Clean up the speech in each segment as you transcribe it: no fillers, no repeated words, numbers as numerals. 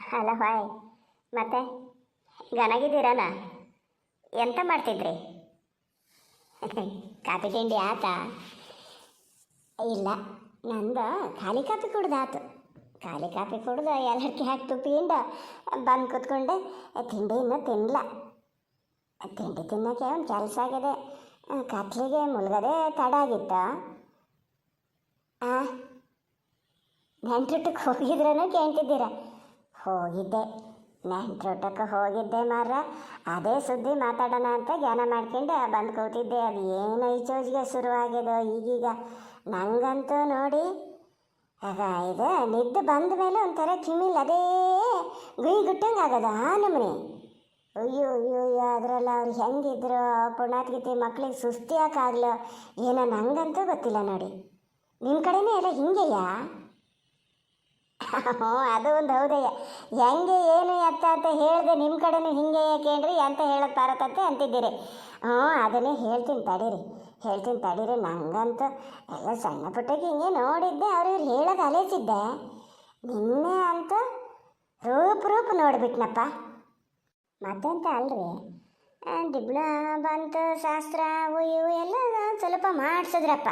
Hello hi. ಮತ್ತೆ ಗನಾಗಿದ್ದೀರಲ್ಲ, ಎಂತ ಮಾಡ್ತಿದ್ರಿ? ಕಾಫಿ ತಿಂಡಿ ಆತಾ? ಇಲ್ಲ, ನಂದು ಖಾಲಿ ಕಾಫಿ ಕುಡ್ದಾತು. ಖಾಲಿ ಕಾಫಿ ಕುಡ್ದು ಎಲ್ಲಕ್ಕೆ ಹಾಕಿ ತುಪ್ಪಿಯಿಂದ ಬಂದು ಕೂತ್ಕೊಂಡೆ. ತಿಂಡಿ ಇನ್ನೂ ತಿನ್ನಲ್ಲ. ತಿಂಡಿ ತಿನ್ನೋಕ್ಕೆ ಒಂದು ಕೆಲಸ ಆಗಿದೆ. ಕತ್ಲಿಗೆ ಮುಳುಗದೆ ತಡ ಆಗಿತ್ತು. ನೆಂಟ್ರೂಟಕ್ಕೆ ಹೋಗಿದ್ರನೋ ಕೇಳ್ತಿದ್ದೀರ? ಹೋಗಿದ್ದೆ, ನೆಂಟ್ರೂಟಕ್ಕೆ ಹೋಗಿದ್ದೆ ಮಾರ. ಅದೇ ಸುದ್ದಿ ಮಾತಾಡೋಣ ಅಂತ ಜ್ಞಾನ ಮಾಡ್ಕೊಂಡು ಬಂದು ಕೂತಿದ್ದೆ. ಅದು ಏನೋ ಈಚೋಜಿಗೆ ಶುರುವಾಗಿದೆ ಈಗೀಗ. ನಂಗಂತೂ ನೋಡಿ ಆಗ ಇದು ನಿದ್ದೆ ಬಂದ ಮೇಲೆ ಒಂಥರ ಕಿಮಿಲ್ ಅದೇ ಗುಯ್ ಗುಟ್ಟಂಗೆ ಆಗೋದು ಆ ನಮೂನೆ. ಅಯ್ಯೋ ಅಯ್ಯೋ ಅಯ್ಯೋ, ಅದರಲ್ಲ ಅವ್ರು ಹೆಂಗಿದ್ರು ಪುಣ್ಯಾತ್ಗಿತಿ ಮಕ್ಳಿಗೆ ಸುಸ್ತಿ ಯಾಕಾಗ್ಲೋ ಏನೋ ನಂಗಂತೂ ಗೊತ್ತಿಲ್ಲ ನೋಡಿ. ನಿಮ್ಮ ಕಡೆನೇ ಎಲ್ಲ ಹಿಂಗೆಯಾ? ಹ್ಞೂ, ಅದು ಒಂದು ಹೌದಯ್ಯ. ಹೆಂಗೆ ಏನು ಎತ್ತ ಅಂತ ಹೇಳಿದೆ. ನಿಮ್ಮ ಕಡೆನೂ ಹಿಂಗೆ ಕೇಳ್ರಿ ಅಂತ ಹೇಳೋದು ಪಾರತತ್ತೆ ಅಂತಿದ್ದೀರಿ. ಅದನ್ನೇ ಹೇಳ್ತೀನಿ ತಡೀರಿ. ನಂಗಂತೂ ಎಲ್ಲ ಸಣ್ಣ ಪುಟ್ಟಕ್ಕೆ ಹಿಂಗೆ ನೋಡಿದ್ದೆ, ಅವ್ರು ಹೇಳೋದು ಅಲೇಸಿದ್ದೆ. ನಿನ್ನೆ ಅಂತೂ ರೂಪ್ ನೋಡಿಬಿಟ್ನಪ್ಪ. ಮತ್ತೆಂತ ಅಲ್ರಿ, ದಿಬ್ಣ ಬಂತು, ಶಾಸ್ತ್ರ ಅವು ಇವು ಎಲ್ಲ ಸ್ವಲ್ಪ ಮಾಡಿಸಿದ್ರಪ್ಪ.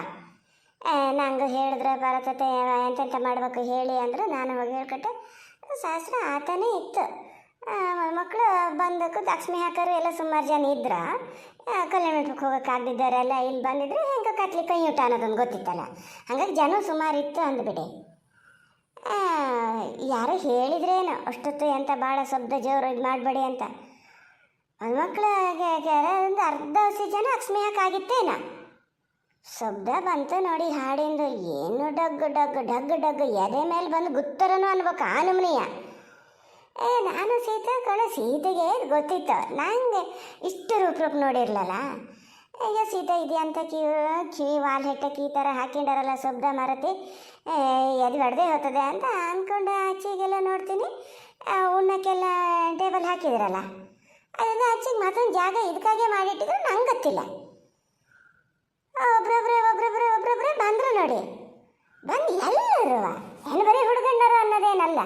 ನಂಗೆ ಹೇಳಿದ್ರೆ ಬರತತೆ ಎಂತೆಂತ ಮಾಡಬೇಕು ಹೇಳಿ ಅಂದ್ರೆ ನಾನು ಹೋಗಿ ಹೇಳ್ಕೊಟ್ಟೆ. ಶಾಸ್ತ್ರ ಆತನೇ ಇತ್ತು. ಮಕ್ಕಳು ಬಂದಕ್ಕೂ ಲಕ್ಷ್ಮಿ ಹಾಕೋರು ಎಲ್ಲ ಸುಮಾರು ಜನ ಇದ್ರ. ಕಲ್ಯಾಣ ಮಂಟಪಕ್ಕೆ ಹೋಗೋಕ್ಕಾಗದಿದ್ದಾರೆಲ್ಲ ಇಲ್ಲಿ ಬಂದಿದ್ರೆ ಹೆಂಗೆ ಕತ್ಲಿ ಕೈ ಊಟ ಅನ್ನೋದೊಂದು ಗೊತ್ತಿತ್ತಲ್ಲ. ಹಾಗಾಗಿ ಜನ ಸುಮಾರು ಇತ್ತು ಅಂದ್ಬಿಡಿ. ಯಾರೋ ಹೇಳಿದ್ರೇನು ಅಷ್ಟೊತ್ತು ಎಂತ ಭಾಳ ಶಬ್ದ ಜೋರು ಇದು ಮಾಡಬೇಡಿ ಅಂತ. ಒಂದು ಮಕ್ಕಳಿಗೆ ಒಂದು ಅರ್ಧ ಹಸಿ ಜನ ಲಕ್ಷ್ಮಿ ಹಾಕಾಗಿತ್ತೇನ. ಶಬ್ದ ಬಂತು ನೋಡಿ ಹಾಡಿಂದು. ಏನು ಡಗ್ ಎದೆ ಮೇಲೆ ಬಂದು ಗುತ್ತರನು ಅನ್ಬೇಕು ಆ ನಮೂನಿಯ. ನಾನು ಸೀತೆಗೆ ಗೊತ್ತಿತ್ತು. ನಂಗೆ ಇಷ್ಟು ರೂಪ ನೋಡಿರ್ಲಲ್ಲ. ಈಗ ಸೀತೆ ಇದೆಯಂತ ಕಿವಿ ವಾಲ್ ಹೆಟ್ಟಕ್ಕೆ ಈ ಥರ ಹಾಕಿಂಡಾರಲ್ಲ ಶಬ್ದ ಮರತಿ, ಎದು ಹೊಡೆದೇ ಹೋಗ್ತದೆ ಅಂತ ಅಂದ್ಕೊಂಡು ಆಚೆಗೆಲ್ಲ ನೋಡ್ತೀನಿ. ಉಣ್ಣಕ್ಕೆಲ್ಲ ಟೇಬಲ್ ಹಾಕಿದಿರಲ್ಲ, ಅದರಿಂದ ಆಚೆಗೆ ಮತ್ತೊಂದು ಜಾಗ ಇದಕ್ಕಾಗೆ ಮಾಡಿಟ್ಟಿದ್ರು ನಂಗೆ ಗೊತ್ತಿಲ್ಲ. ಒಬ್ರೊಬ್ರೆ ಬಂದರು ನೋಡಿ. ಬಂದು ಎಲ್ಲರೂ ಹೆಣ್ಣು ಬರೀ ಹುಡುಗಣ್ಣರು ಅನ್ನೋದೇನಲ್ಲ,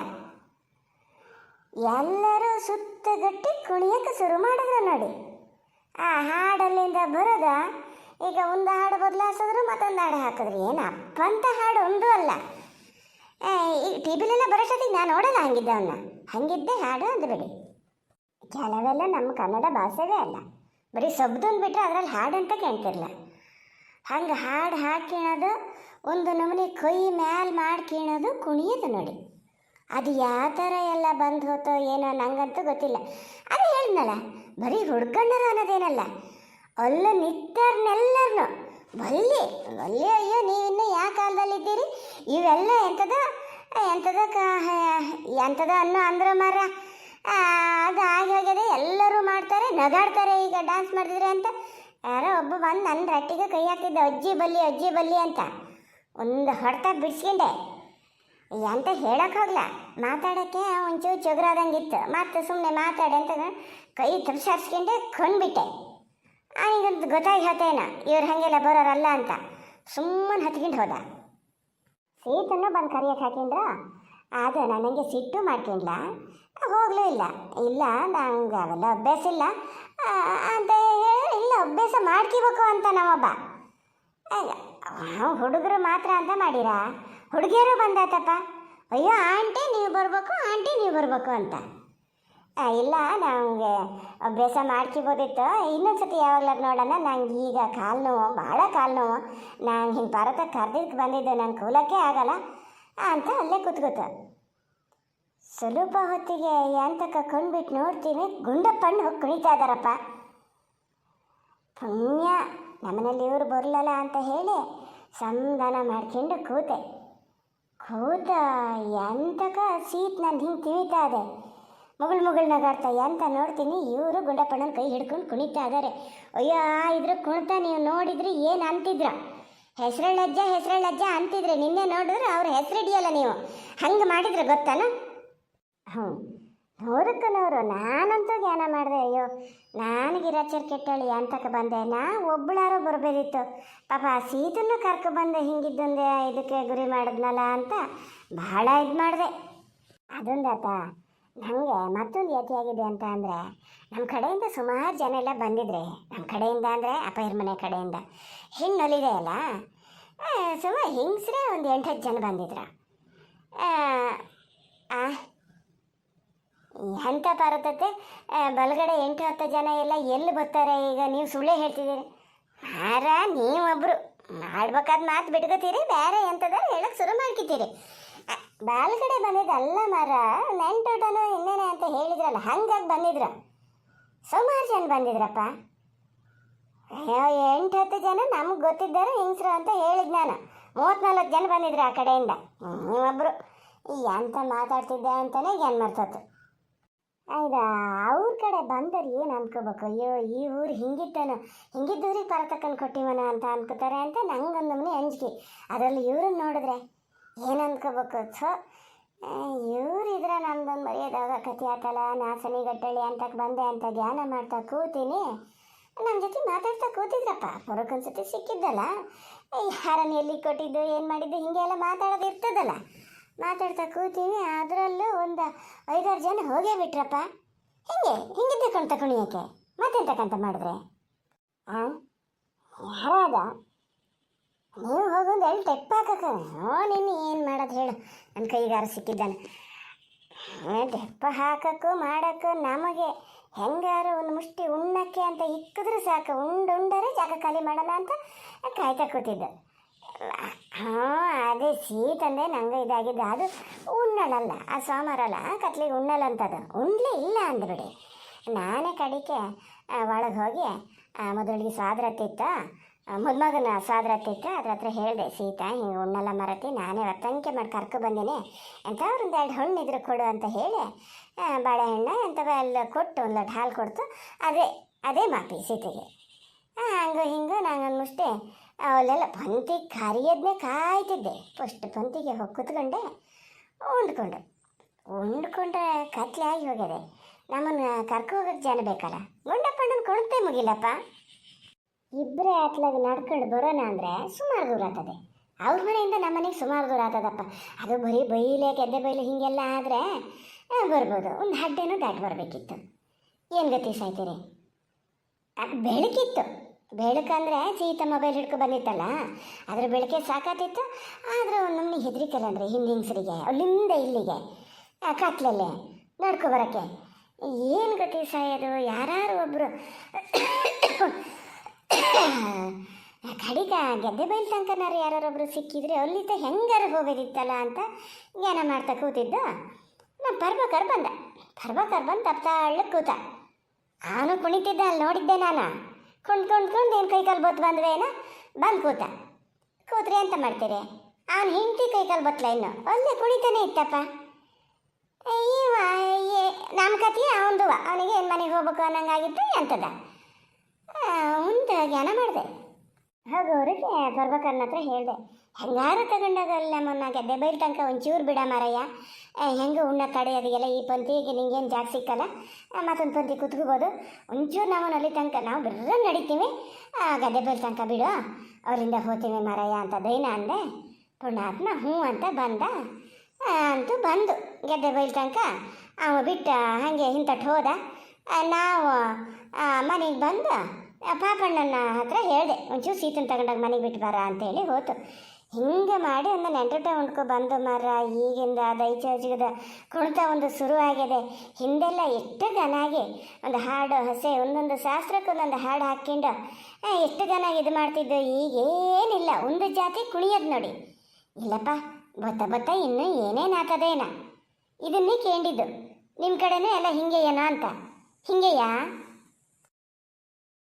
ಎಲ್ಲರೂ ಸುತ್ತಗಟ್ಟಿ ಕುಣಿಯೋಕ್ಕೆ ಶುರು ಮಾಡಿದ್ರು ನೋಡಿ. ಆ ಹಾಡಲ್ಲಿಂದ ಬರೋದ ಈಗ ಒಂದು ಹಾಡು ಬದಲಾಯಿಸಿದ್ರು ಮತ್ತೊಂದು ಹಾಡು ಹಾಕಿದ್ರು. ಏನು ಅಪ್ಪಂತ ಹಾಡು ಒಂದು ಅಲ್ಲ. ಈಗ ಟಿ ವಿಲೆಲ್ಲ ಬರೋಷ್ಟೊತ್ತಿಗೆ ನಾನು ನೋಡಲ್ಲ ಹಂಗಿದ್ದೆ ಹಾಡು ಅಂದ್ಬಿಡಿ. ಕೆಲವೆಲ್ಲ ನಮ್ಮ ಕನ್ನಡ ಭಾಷೆವೇ ಅಲ್ಲ, ಬರೀ ಶಬ್ದೊಂದು ಬಿಟ್ಟರೆ ಅದರಲ್ಲಿ ಹಾಡು ಅಂತ ಕೇಳ್ತಿರಲ್ಲ. ಹಂಗೆ ಹಾಡು ಹಾಕೀಣೋದು, ಒಂದು ನಮೂನಿ ಕೈ ಮ್ಯಾಲೆ ಮಾಡಿ ಕೀಣೋದು, ಕುಣಿಯೋದು ನೋಡಿ. ಅದು ಯಾವ ಥರ ಎಲ್ಲ ಬಂದು ಹೋತೋ ಏನೋ ನಂಗಂತೂ ಗೊತ್ತಿಲ್ಲ. ಅದು ಹೇಳಿದ್ನಲ್ಲ, ಬರೀ ಹುಡ್ಗಣ್ಣರು ಅನ್ನೋದೇನಲ್ಲ, ಅಲ್ಲೂ ನಿಂತವ್ರನ್ನೆಲ್ಲರನ್ನು ಬಲ್ಲಿ ಅಯ್ಯೋ ನೀವಿನ್ನೂ ಯಾವ ಕಾಲದಲ್ಲಿದ್ದೀರಿ, ಇವೆಲ್ಲ ಎಂಥದ ಅನ್ನೋ ಅಂದ್ರು ಮರ. ಅದು ಆಗಿ ಹೋಗಿದೆ. ಎಲ್ಲರೂ ಮಾಡ್ತಾರೆ, ನಗಾಡ್ತಾರೆ. ಈಗ ಡ್ಯಾನ್ಸ್ ಮಾಡ್ತಿದ್ರೆ ಅಂತ ಯಾರೋ ಒಬ್ಬ ಬಂದು ನನ್ನ ರಟ್ಟಿಗೆ ಕೈ ಹಾಕ್ತಿದ್ದೆ, ಅಜ್ಜಿ ಬಲ್ಲಿ ಅಂತ. ಒಂದು ಹೊಡೆತ ಬಿಡಿಸ್ಕೊಂಡೆ. ಅಂತ ಹೇಳಕ್ಕೆ ಹೋಗ್ಲ, ಮಾತಾಡೋಕ್ಕೆ ಒಂಚೂರು ಚೊಗರಾದಂಗಿತ್ತು. ಮತ್ತೆ ಸುಮ್ಮನೆ ಮಾತಾಡಿ ಅಂತ ಕೈ ತಪ್ಸಾರಿಸ್ಕೊಂಡೆ ಕೊಂಡ್ಬಿಟ್ಟೆ. ಅವನಿಗಂತ ಗೊತ್ತಾಗಿ ಹೋತೇನ ಇವ್ರು ಹಾಗೆಲ್ಲ ಬರೋರಲ್ಲ ಅಂತ. ಸುಮ್ಮನೆ ಹತ್ಕೊಂಡು ಹೋದ. ಸೀತನ್ನು ಬಂದು ಕರಿಯಕ್ಕೆ ಹಾಕಿಂದ್ರ. ಅದು ನನಗೆ ಸಿಟ್ಟು ಮಾಡ್ಕೊಂಡ್ಲ, ಹೋಗಲೂ ಇಲ್ಲ ನಂಗೆ ಅವೆಲ್ಲ ಅಭ್ಯಾಸ ಇಲ್ಲ ಅಂತ ಹೇಳಿ, ಇಲ್ಲ ಅಭ್ಯಾಸ ಮಾಡ್ಕೋಬೇಕು ಅಂತ ನಮ್ಮೊಬ್ಬ. ಹುಡುಗರು ಮಾತ್ರ ಅಂತ ಮಾಡಿರಾ, ಹುಡುಗಿಯರು ಬಂದಾತಪ್ಪ. ಅಯ್ಯೋ ಆಂಟಿ ನೀವು ಬರಬೇಕು ಅಂತ. ಇಲ್ಲ ನಂಗೆ ಅಭ್ಯಾಸ ಮಾಡ್ಕೋಬೋದಿತ್ತು, ಇನ್ನೊಂದು ಸತಿ ಯಾವಾಗಲಾದ್ರು ನೋಡೋಣ. ನಂಗೆ ಈಗ ಕಾಲು ನೋವು, ಭಾಳ ಕಾಲು ನೋವು. ನಾನು ಹಿಂಗೆ ಭಾರತಕ್ಕೆ ಕರೆದಿದ್ದಕ್ಕೆ ಬಂದಿದ್ದೆ, ನಂಗೆ ಕೂಲಕ್ಕೆ ಆಗಲ್ಲ ಅಂತ ಅಲ್ಲೇ ಕೂತ್ಕೋತ. ಸ್ವಲ್ಪ ಹೊತ್ತಿಗೆ ಎಂತಕ್ಕ ಕೊಂಡ್ಬಿಟ್ಟು ನೋಡ್ತೀನಿ, ಗುಂಡಪ್ಪಣ್ಣು ಹೋಗಿ ಕುಣಿತಾ ಇದ್ದಾರಪ್ಪ. ಪುಣ್ಯ ನಮ್ಮನೇಲಿ ಇವರು ಬರಲಲ್ಲ ಅಂತ ಹೇಳಿ ಸಮಾಧಾನ ಮಾಡ್ಕೊಂಡು ಕೂತ ಎಂತಕ್ಕ ಸೀಟ್ ನನ್ನ ಹಿಂಗೆ ತಿವಿತಾ ಇದೆ. ಮುಗುಳು ನಗಾಡ್ತಾ ಎಂತ ನೋಡ್ತೀನಿ, ಇವರು ಗುಂಡಪ್ಪಣ್ಣನ ಕೈ ಹಿಡ್ಕೊಂಡು ಕುಣಿತಾ ಇದ್ದಾರೆ. ಅಯ್ಯೋ ಇದ್ರ ಕುಣಿತ ನೀವು ನೋಡಿದ್ರಿ ಏನು ಅಂತಿದ್ರ? ಹೆಸರಳ್ಳಜ್ಜ ಅಂತಿದ್ರೆ. ನಿನ್ನೆ ನೋಡಿದ್ರೆ ಅವ್ರ ಹೆಸರು ಹಿಡಿಯಲ್ಲ ನೀವು. ಹಂಗೆ ಮಾಡಿದ್ರೆ ಗೊತ್ತಾನ? ನೂರಕ್ಕೆ ನೂರು. ನಾನಂತೂ ಜ್ಞಾನ ಮಾಡಿದೆ. ಅಯ್ಯೋ ನನಗಿರಚರ್ ಕೆಟ್ಟಳಿ ಅಂತಕ್ಕೆ ಬಂದೆ. ನಾ ಒಬ್ಬಳಾರೋ ಬರಬೇಕಿತ್ತು. ಪಾಪ ಸೀತನ್ನು ಕರ್ಕೊಬಂದೆ, ಹಿಂಗಿದ್ದೊಂದೇ ಇದಕ್ಕೆ ಗುರಿ ಮಾಡಿದ್ನಲ್ಲ ಅಂತ ಭಾಳ ಇದು ಮಾಡಿದೆ. ಅದೊಂದಾತ. ನನಗೆ ಮತ್ತೊಂದು ಯಾತಿಯಾಗಿದೆ ಅಂತ ಅಂದರೆ ನಮ್ಮ ಕಡೆಯಿಂದ ಸುಮಾರು ಜನ ಎಲ್ಲ ಬಂದಿದ್ರೆ, ನಮ್ಮ ಕಡೆಯಿಂದ ಅಂದರೆ ಅಪ್ಪಯ್ಯರ ಮನೆ ಕಡೆಯಿಂದ ಹೆಣ್ಣೊಲಿದೆ ಅಲ್ಲ, ಸುಮಾರು ಹಿಂಗ್ಸ್ರೆ ಒಂದು 8-10 ಜನ ಬಂದಿದ್ರು. ಎಂಥ ಬರುತ್ತತ್ತೆ ಬಲಗಡೆ 8-10 ಜನ ಎಲ್ಲ ಎಲ್ಲಿ ಬರ್ತಾರೆ ಈಗ? ನೀವು ಸುಳ್ಳೇ ಹೇಳ್ತಿದ್ದೀರಿ ಮಾರ. ನೀವೊಬ್ಬರು ಮಾಡ್ಬೇಕಾದ ಮಾತು ಬಿಟ್ಕೋತೀರಿ, ಬೇರೆ ಎಂಥದಾರು ಹೇಳಕ್ಕೆ ಶುರು ಮಾಡ್ಕಿದ್ದೀರಿ. ಬಾಲ್ಗಡೆ ಬಂದಿದ್ದಲ್ಲ ಮರ, ನೆಂಟೋಟನೋ ಇನ್ನೇನೆ ಅಂತ ಹೇಳಿದ್ರಲ್ಲ, ಹಂಗಾಗಿ ಬಂದಿದ್ರು. ಸುಮಾರು ಜನ ಬಂದಿದ್ರಪ್ಪ. 8-10 ಜನ ನಮಗೆ ಗೊತ್ತಿದ್ದಾರೆ ಹೆಂಗಸ್ರು ಅಂತ ಹೇಳಿದ್ ನಾನು. 34 ಜನ ಬಂದಿದ್ರು ಆ ಕಡೆಯಿಂದ. ನೀವೊಬ್ಬರು ಎಂತ ಮಾತಾಡ್ತಿದ್ದೆ ಅಂತಲೇ ಏನು ಮರ್ತತ್ತು. ಹೌದಾ, ಅವ್ರ ಕಡೆ ಬಂದರೆ ಏನು ಅನ್ಕೋಬೇಕು? ಅಯ್ಯೋ ಈ ಊರು ಹಿಂಗಿತ್ತೇನೋ, ಹಿಂಗಿದ್ದೂರಿಗೆ ಪರತಕ್ಕನ್ನು ಕೊಟ್ಟಿವನ ಅಂತ ಅನ್ಕೋತಾರೆ ಅಂತ ನಂಗೊಂದು ನಮ್ಮನೆ ಅಂಜಿಕೆ. ಅದರಲ್ಲಿ ಇವ್ರನ್ನ ನೋಡಿದ್ರೆ ಏನು ಅನ್ಕೋಬೇಕು? ಇವರಿದ್ರೆ ನಮ್ದೊಂದು ಮರ್ಯಾದಾಗ ಕಥೆ ಆತಲ್ಲ, ನಾಸನಿ ಗಟ್ಟಳಿ ಅಂತಕ್ಕೆ ಬಂದೆ ಅಂತ ಧ್ಯಾನ ಮಾಡ್ತಾ ಕೂತೀನಿ. ನಮ್ಮ ಜೊತೆ ಮಾತಾಡ್ತಾ ಕೂತಿದ್ರಪ್ಪ. ಹೊರಗೊಂದ್ಸತಿ ಸಿಕ್ಕಿದ್ದಲ್ಲ, ಯಾರನ್ನು ಎಲ್ಲಿ ಕೊಟ್ಟಿದ್ದು ಏನು ಮಾಡಿದ್ದು ಹೀಗೆಲ್ಲ ಮಾತಾಡೋದು ಇರ್ತದಲ್ಲ. ಮಾತಾಡ್ತಾ ಕೂತೀನಿ, ಅದರಲ್ಲೂ ಒಂದು 5-6 ಜನ ಹೋಗೇ ಬಿಟ್ರಪ್ಪ. ಹಿಂಗಿದ್ದೆ ಕೊಂಡು ತಗೊಳಿಯೋಕ್ಕೆ ಮತ್ತೆಂತಕ್ಕಂತ ಮಾಡಿದ್ರೆ ಯಾರಾದ ನೀವು ಹೋಗೊಂದು ಎಲ್ಲಿ ಟೆಪ್ ಹಾಕಕ್ಕೆ? ನಿನ್ನ ಏನು ಮಾಡೋದು ಹೇಳು, ನನ್ನ ಕೈಗಾರ ಸಿಕ್ಕಿದ್ದಾನೆ. ಟೆಪ್ಪ ಹಾಕಕ್ಕೂ ಮಾಡೋಕ್ಕೂ ನಮಗೆ ಹೆಂಗಾರು ಒಂದು ಮುಷ್ಟಿ ಉಣ್ಣಕ್ಕೆ ಅಂತ ಇಕ್ಕಿದ್ರೆ ಸಾಕು, ಉಂಡರೆ ಜಾಗ ಖಾಲಿ ಮಾಡೋಣ ಅಂತ ಕಾಯ್ತಾ ಕೂತಿದ್ದೆ. ಅದೇ ಸೀತಂದೆ ನಂಗೆ ಇದಾಗಿದ್ದು. ಅದು ಉಣ್ಣಳಲ್ಲ, ಆ ಸೋಮವಾರಲ್ಲ ಕತ್ಲಿಗೆ ಉಣ್ಣಲ್ಲ ಅಂತದು. ಉಣ್ಲೇ ಇಲ್ಲ ಅಂದ್ಬಿಡಿ. ನಾನೇ ಕಡಿಕೆ ಒಳಗೆ ಹೋಗಿ ಮೊದಲಿಗೆ ಸ್ವಾದ್ರತ್ತಿತ್ತು, ಮದುಮಗನ ಸ್ವಾದ್ರತ್ತಿತ್ತು, ಅದ್ರ ಹತ್ರ ಹೇಳಿದೆ, ಸೀತಾ ಹಿಂಗೆ ಉಣ್ಣಲ್ಲ ಮರತಿ, ನಾನೇ ವರ್ತಂಕೆ ಮಾಡಿ ಕರ್ಕೊಬಂದಿನಿ ಅಂತ. ಅವ್ರು 1-2 ಹಣ್ಣು ಇದ್ರೆ ಕೊಡು ಅಂತ ಹೇಳಿ ಬಾಳೆಹಣ್ಣು ಎಂಥವ ಎಲ್ಲ ಕೊಟ್ಟು 1 ಲೋಟ ಹಾಲು ಕೊಡ್ತು. ಅದೇ ಮಾಪಿ ಸೀತೆಗೆ. ಹಂಗೂ ಹಿಂಗೂ ನಾನೊಂದು ಮುಷ್ಟೆ ಅವಲ್ಲೆಲ್ಲ ಪಂಕ್ತಿ ಕರಿಯೋದನ್ನೇ ಕಾಯ್ತಿದ್ದೆ. ಫಸ್ಟ್ ಪಂಕ್ತಿಗೆ ಹೋಗಿ ಕೂತ್ಕೊಂಡೆ, ಉಂಡ್ಕೊಂಡ್ರೆ ಕತ್ಲೆ ಆಗಿ ಹೋಗ್ಯದೆ. ನಮ್ಮನ್ನು ಕರ್ಕೋಗೋಕ್ಕೆ ಜನ ಬೇಕಲ್ಲ. ಗುಂಡಪ್ಪಣ್ಣನ ಕೊಡುತ್ತೆ ಮುಗಿಲ್ಲಪ್ಪ. ಇಬ್ಬರೇ ಆತ್ಲಾಗ ನಡ್ಕೊಂಡು ಬರೋಣ ಅಂದರೆ ಸುಮಾರು ದೂರ ಆಗ್ತದೆ. ಅವ್ರ ಮನೆಯಿಂದ ನಮ್ಮ ಮನೆಗೆ ಸುಮಾರು ದೂರ ಆಗ್ತದಪ್ಪ. ಅದು ಬರೀ ಬೈಲೆ ಗೆದ್ದೆ ಬೈಲೆ ಹೀಗೆಲ್ಲ ಆದರೆ ಬರ್ಬೋದು. ಒಂದು ಹಡ್ಡೇನೂ ದಾಟಿ ಬರಬೇಕಿತ್ತು. ಏನು ಗತಿ ಸಾಯ್ತೀರಿ? ಅದು ಬೆಳಕಿತ್ತು. ಬೆಳಕಂದ್ರೆ ಸೀತಾ ಮೊಬೈಲ್ ಹಿಡ್ಕೊ ಬಂದಿತ್ತಲ್ಲ, ಅದ್ರ ಬೆಳಕೆ ಸಾಕಾತಿತ್ತು. ಆದರೆ ನಮ್ಮನೆ ಹೆದರಿಕಲ್ಲಂದ್ರೆ ಹಿಂದಿನ ಅಲ್ಲಿಂದ ಇಲ್ಲಿಗೆ ಕತ್ಲಲ್ಲೇ ನಡ್ಕೊ ಬರೋಕ್ಕೆ ಏನು ಗತಿ ಸಾಯೋದು? ಯಾರು ಒಬ್ಬರು ಕಡಿಗ ಗೆದ್ದೆ ಬೈಲ್ ತನಕನಾರು ಯಾರೊಬ್ಬರು ಸಿಕ್ಕಿದ್ರೆ ಅಲ್ಲಿದ್ದ ಹೆಂಗಾರು ಹೋಗೋದಿತ್ತಲ್ಲ ಅಂತ ಜ್ಞಾನ ಮಾಡ್ತಾ ಕೂತಿದ್ದು. ನಮ್ಮ ಪರ್ಬಕರ್ ಬಂದು ತಪ್ತಾಳಕ್ಕೆ ಕೂತ. ಅವನು ಕುಣಿತಿದ್ದ, ಅಲ್ಲಿ ನೋಡಿದ್ದೆ ನಾನು. ಕುಣ್ಕೊಂಡು ಏನು ಕೈಕಾಲು ಬತ್ತು ಬಂದ್ವೇನೋ ಬಂದು ಕೂತ್ರಿ ಅಂತ ಮಾಡ್ತೀರಿ. ಅವನು ಹೆಂಡತಿ ಕೈಕಾಲು ಬತ್ತಲ ಇನ್ನು ಅಲ್ಲೇ ಕುಣಿತಾನೆ ಇತ್ತಪ್ಪ. ಇವ ನಮ್ಮ ಕತಿ ಅವನದು, ಅವನಿಗೆ ಏನು ಮನೆಗೆ ಹೋಗ್ಬೇಕು ಅನ್ನಂಗಾಗಿತ್ತು ಎಂತದ. ಮುಂದೆ ಜ್ಞಾನ ಮಾಡಿದೆ. ಹೋಗೋರಿಗೆ ಬರ್ಬೇಕನ್ನ ಹತ್ರ ಹೇಳಿದೆ, ಹೆಂಗಾರು ತಗೊಂಡಾಗ ಅಲ್ಲಿ ನಮ್ಮನ್ನ ಗೆದ್ದೆ ಬೈಲ್ ತನಕ ಒಂಚೂರು ಬಿಡ ಮಾರಯ್ಯ, ಹೆಂಗೆ ಉಣ್ಣ ಕಡೆ ಅದೆಲ್ಲ ಈ ಪಂಕ್ತಿಗೆ ನಿಂಗೇನು ಜಾಗ ಸಿಕ್ಕಲ್ಲ, ಮತ್ತೊಂದು ಪಂಕ್ತಿ ಕುತ್ಕೋಬೋದು, ಒಂಚೂರು ನಮ್ಮನ್ನು ಅಲ್ಲಿ ತನಕ ನಾವು ಬಿರ್ರ ನಡಿತೀವಿ, ಗದ್ದೆ ಬೈಲ್ ತನಕ ಬಿಡು, ಅವರಿಂದ ಹೋಗ್ತೀವಿ ಮಾರಯ್ಯ ಅಂತ ದೈನ ಅಂದೆ. ಪುಣ್ಯಾತ್ಮ ಹ್ಞೂ ಅಂತ ಬಂದ. ಅಂತೂ ಬಂದು ಗೆದ್ದೆ ಬೈಲ್ ತನಕ ಅವ ಬಿಟ್ಟು ಹಾಗೆ ಹಿಂತಟ್ಟು ಹೋದ. ನಾವು ಮನೆಗೆ ಬಂದು ಪಾಪಣ್ಣನ ಹತ್ರ ಹೇಳಿದೆ, ಒಂಚೂರು ಸೀತನ ತಗೊಂಡಾಗ ಮನೆಗೆ ಬಿಟ್ಟು ಬರ ಅಂತೇಳಿ ಹೋತು. ಹಿಂಗೆ ಮಾಡಿ ಒಂದು ನೆಂಟಟ ಉಂಡ್ಕೊ ಬಂದು ಮರ. ಈಗಿಂದ ದೈಚದ ಕುಣಿತ ಒಂದು ಶುರು ಆಗಿದೆ. ಹಿಂದೆಲ್ಲ ಎಷ್ಟು ಘನಾಗಿ ಒಂದು ಹಾಡು ಹಸೆ ಒಂದೊಂದು ಶಾಸ್ತ್ರಕ್ಕೆ ಒಂದೊಂದು ಹಾಡು ಹಾಕ್ಕೊಂಡು ಎಷ್ಟು ಘನಾಗಿ ಇದು ಮಾಡ್ತಿದ್ದು. ಈಗೇನಿಲ್ಲ, ಒಂದು ಜಾತಿ ಕುಣಿಯೋದು ನೋಡಿ. ಇಲ್ಲಪ್ಪ ಬತ್ತ ಇನ್ನೂ ಏನೇನು ಆಗ್ತದೇನ ಇದನ್ನೇ ಕೇಳಿದ್ದು. ನಿಮ್ಮ ಕಡೆನೂ ಎಲ್ಲ ಹಿಂಗೆ ಏನೋ ಅಂತ. ಹಿಂಗೆಯಾ?